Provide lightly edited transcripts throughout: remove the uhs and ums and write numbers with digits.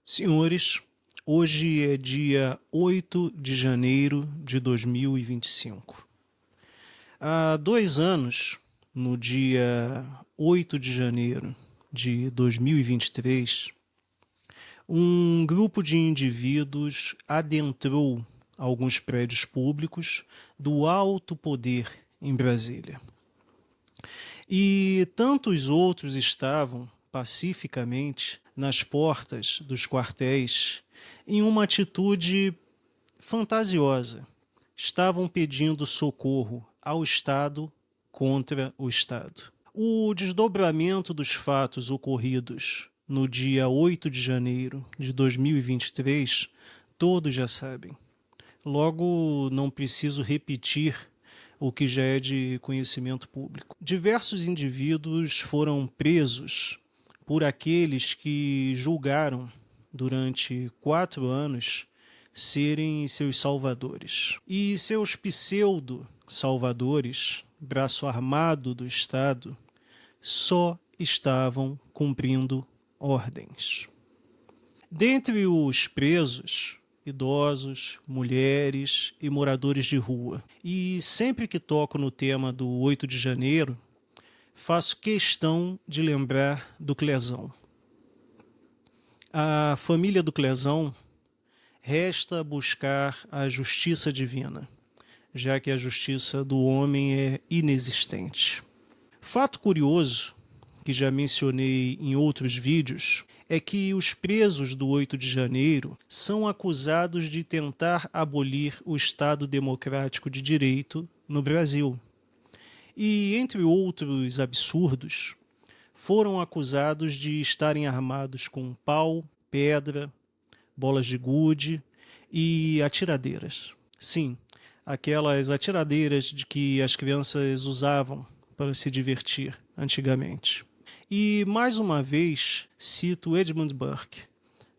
Senhores, hoje é dia 8 de janeiro de 2025. Há 2 anos, no dia 8 de janeiro de 2023, um grupo de indivíduos adentrou alguns prédios públicos do alto poder em Brasília. E tantos outros estavam pacificamente nas portas dos quartéis em uma atitude fantasiosa. Estavam pedindo socorro ao Estado contra o Estado. O desdobramento dos fatos ocorridos no dia 8 de janeiro de 2023, todos já sabem. Logo, não preciso repetir o que já é de conhecimento público. Diversos indivíduos foram presos por aqueles que julgaram, durante 4 anos, serem seus salvadores. E seus pseudo-salvadores, braço armado do Estado, só estavam cumprindo ordens. Dentre os presos, idosos, mulheres e moradores de rua. E sempre que toco no tema do 8 de janeiro, faço questão de lembrar do Clesão. A família do Clesão resta buscar a justiça divina, já que a justiça do homem é inexistente. Fato curioso, que já mencionei em outros vídeos, é que os presos do 8 de janeiro são acusados de tentar abolir o Estado Democrático de Direito no Brasil. E, entre outros absurdos, foram acusados de estarem armados com pau, pedra, bolas de gude e atiradeiras. Sim, aquelas atiradeiras de que as crianças usavam para se divertir antigamente. E, mais uma vez, cito Edmund Burke,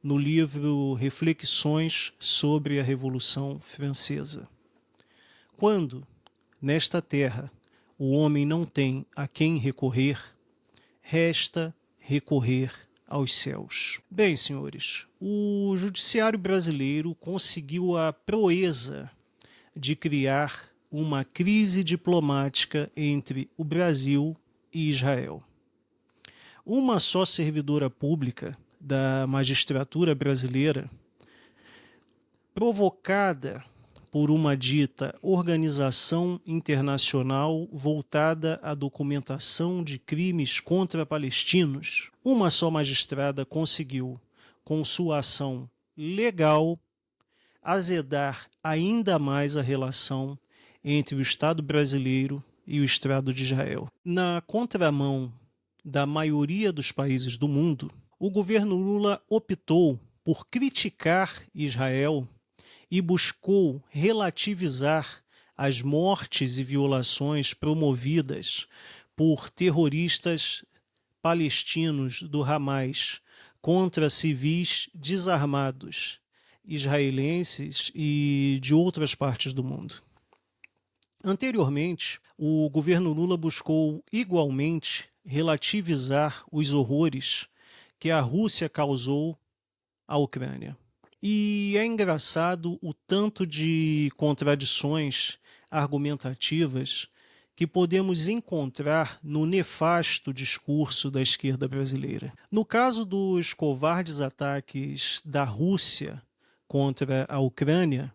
no livro Reflexões sobre a Revolução Francesa. Quando, nesta terra, o homem não tem a quem recorrer, resta recorrer aos céus. Bem, senhores, o judiciário brasileiro conseguiu a proeza de criar uma crise diplomática entre o Brasil e Israel. Uma só servidora pública da magistratura brasileira, provocada por uma dita organização internacional voltada à documentação de crimes contra palestinos, uma só magistrada conseguiu, com sua ação legal, azedar ainda mais a relação entre o Estado brasileiro e o Estado de Israel. Na contramão da maioria dos países do mundo, o governo Lula optou por criticar Israel e buscou relativizar as mortes e violações promovidas por terroristas palestinos do Hamas contra civis desarmados israelenses e de outras partes do mundo. Anteriormente, o governo Lula buscou igualmente relativizar os horrores que a Rússia causou à Ucrânia. E é engraçado o tanto de contradições argumentativas que podemos encontrar no nefasto discurso da esquerda brasileira. No caso dos covardes ataques da Rússia contra a Ucrânia,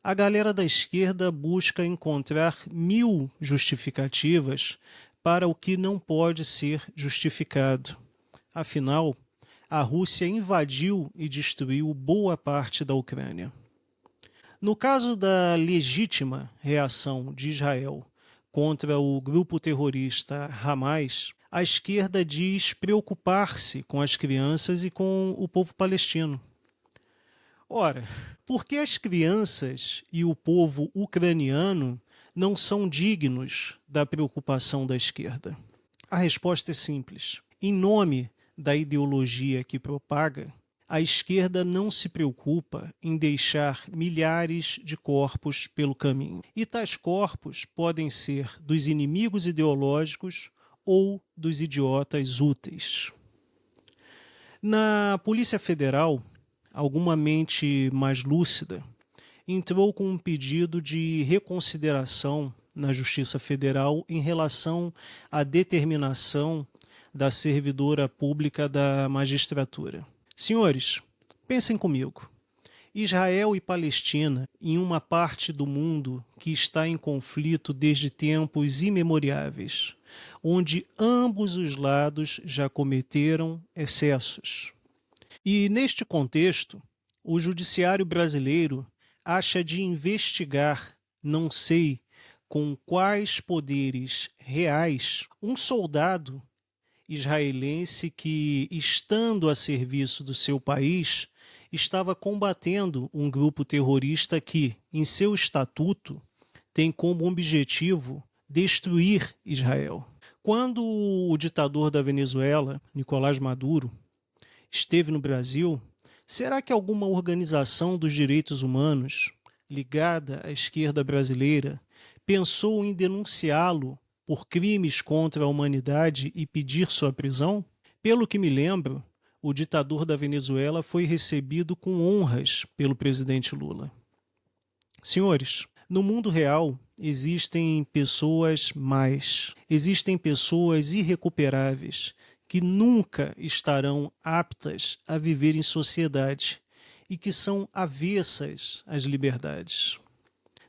a galera da esquerda busca encontrar 1000 justificativas para o que não pode ser justificado. Afinal, a Rússia invadiu e destruiu boa parte da Ucrânia. No caso da legítima reação de Israel contra o grupo terrorista Hamas, a esquerda diz preocupar-se com as crianças e com o povo palestino. Ora, por que as crianças e o povo ucraniano não são dignos da preocupação da esquerda? A resposta é simples. Em nome da ideologia que propaga, a esquerda não se preocupa em deixar milhares de corpos pelo caminho. E tais corpos podem ser dos inimigos ideológicos ou dos idiotas úteis. Na Polícia Federal, alguma mente mais lúcida, entrou com um pedido de reconsideração na Justiça Federal em relação à determinação da servidora pública da magistratura. Senhores, pensem comigo. Israel e Palestina, em uma parte do mundo que está em conflito desde tempos imemoriáveis, onde ambos os lados já cometeram excessos. E, neste contexto, o judiciário brasileiro acha de investigar, não sei com quais poderes reais, um soldado israelense que, estando a serviço do seu país, estava combatendo um grupo terrorista que, em seu estatuto, tem como objetivo destruir Israel. Quando o ditador da Venezuela, Nicolás Maduro, esteve no Brasil, será que alguma organização dos direitos humanos ligada à esquerda brasileira pensou em denunciá-lo por crimes contra a humanidade e pedir sua prisão? Pelo que me lembro, o ditador da Venezuela foi recebido com honras pelo presidente Lula. Senhores, no mundo real existem pessoas más, existem pessoas irrecuperáveis que nunca estarão aptas a viver em sociedade e que são avessas às liberdades.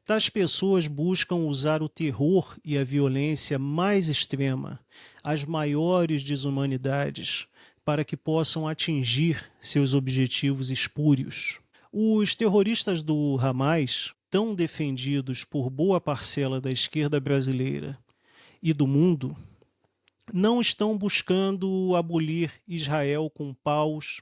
Tais pessoas buscam usar o terror e a violência mais extrema, as maiores desumanidades, para que possam atingir seus objetivos espúrios. Os terroristas do Hamas, tão defendidos por boa parcela da esquerda brasileira e do mundo, não estão buscando abolir Israel com paus,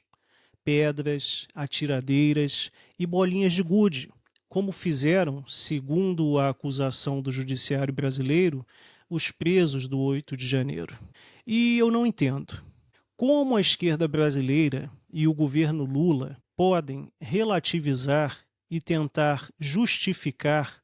pedras, atiradeiras e bolinhas de gude, como fizeram, segundo a acusação do judiciário brasileiro, os presos do 8 de janeiro. E eu não entendo como a esquerda brasileira e o governo Lula podem relativizar e tentar justificar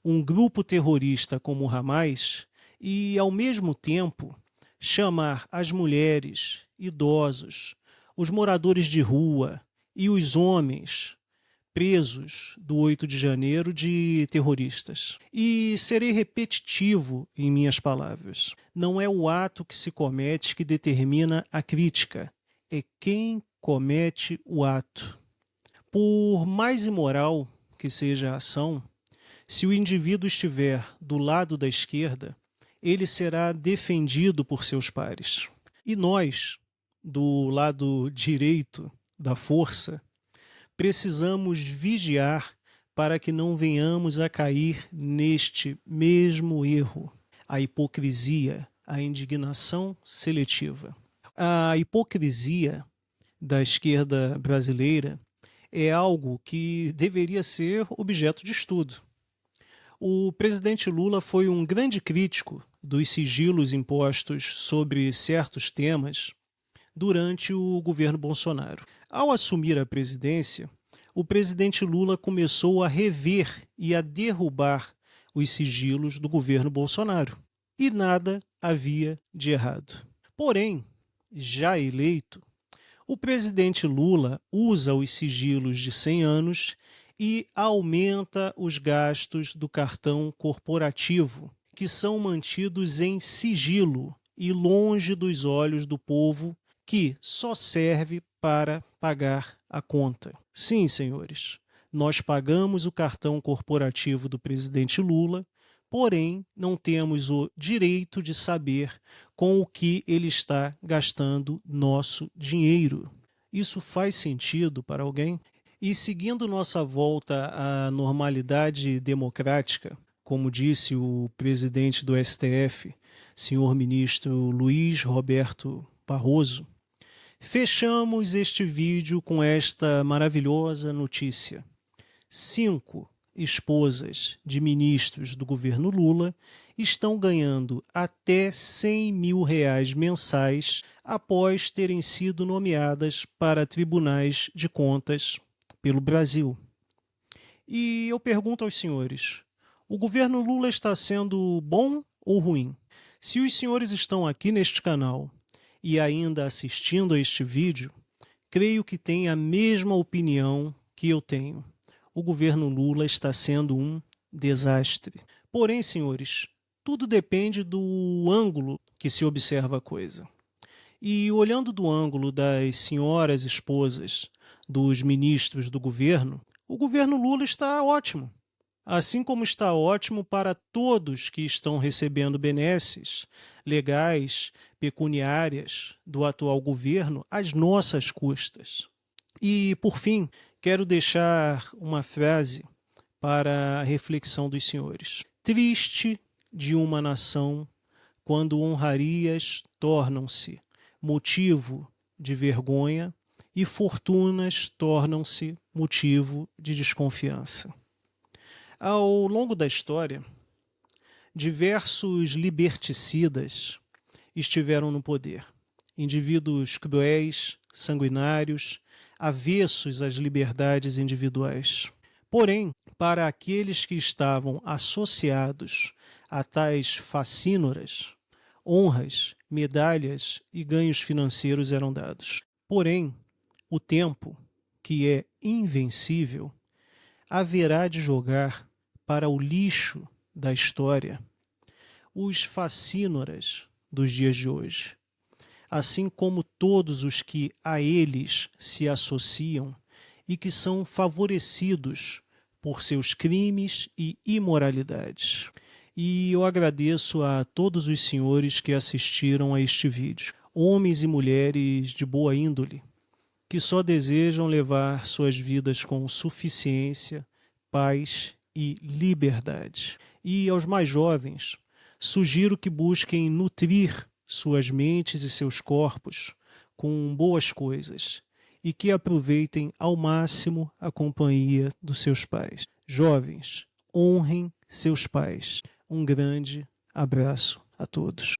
um grupo terrorista como o Hamas e, ao mesmo tempo, chamar as mulheres, idosos, os moradores de rua e os homens presos do 8 de janeiro de terroristas. E serei repetitivo em minhas palavras. Não é o ato que se comete que determina a crítica, é quem comete o ato. Por mais imoral que seja a ação, se o indivíduo estiver do lado da esquerda, ele será defendido por seus pares. E nós, do lado direito da força, precisamos vigiar para que não venhamos a cair neste mesmo erro, a hipocrisia, a indignação seletiva. A hipocrisia da esquerda brasileira é algo que deveria ser objeto de estudo. O presidente Lula foi um grande crítico dos sigilos impostos sobre certos temas durante o governo Bolsonaro. Ao assumir a presidência, o presidente Lula começou a rever e a derrubar os sigilos do governo Bolsonaro. E nada havia de errado. Porém, já eleito, o presidente Lula usa os sigilos de 100 anos e aumenta os gastos do cartão corporativo, que são mantidos em sigilo e longe dos olhos do povo, que só serve para pagar a conta. Sim, senhores, nós pagamos o cartão corporativo do presidente Lula, porém não temos o direito de saber com o que ele está gastando nosso dinheiro. Isso faz sentido para alguém? E seguindo nossa volta à normalidade democrática, como disse o presidente do STF, senhor ministro Luiz Roberto Barroso, fechamos este vídeo com esta maravilhosa notícia. 5 esposas de ministros do governo Lula estão ganhando até R$100 mil mensais após terem sido nomeadas para tribunais de contas pelo Brasil. E eu pergunto aos senhores, o governo Lula está sendo bom ou ruim? Se os senhores estão aqui neste canal e ainda assistindo a este vídeo, creio que tem a mesma opinião que eu tenho. O governo Lula está sendo um desastre. Porém, senhores, tudo depende do ângulo que se observa a coisa. E olhando do ângulo das senhoras esposas dos ministros do governo, o governo Lula está ótimo. Assim como está ótimo para todos que estão recebendo benesses legais, pecuniárias do atual governo às nossas custas. E, por fim, quero deixar uma frase para a reflexão dos senhores. Triste de uma nação quando honrarias tornam-se motivo de vergonha e fortunas tornam-se motivo de desconfiança. Ao longo da história, diversos liberticidas estiveram no poder. Indivíduos cruéis, sanguinários, avessos às liberdades individuais. Porém, para aqueles que estavam associados a tais facínoras, honras, medalhas e ganhos financeiros eram dados. Porém, o tempo, que é invencível, haverá de jogar para o lixo da história os facínoras dos dias de hoje, assim como todos os que a eles se associam e que são favorecidos por seus crimes e imoralidades. E eu agradeço a todos os senhores que assistiram a este vídeo, homens e mulheres de boa índole, que só desejam levar suas vidas com suficiência, paz e liberdade. E aos mais jovens, sugiro que busquem nutrir suas mentes e seus corpos com boas coisas e que aproveitem ao máximo a companhia dos seus pais. Jovens, honrem seus pais. Um grande abraço a todos.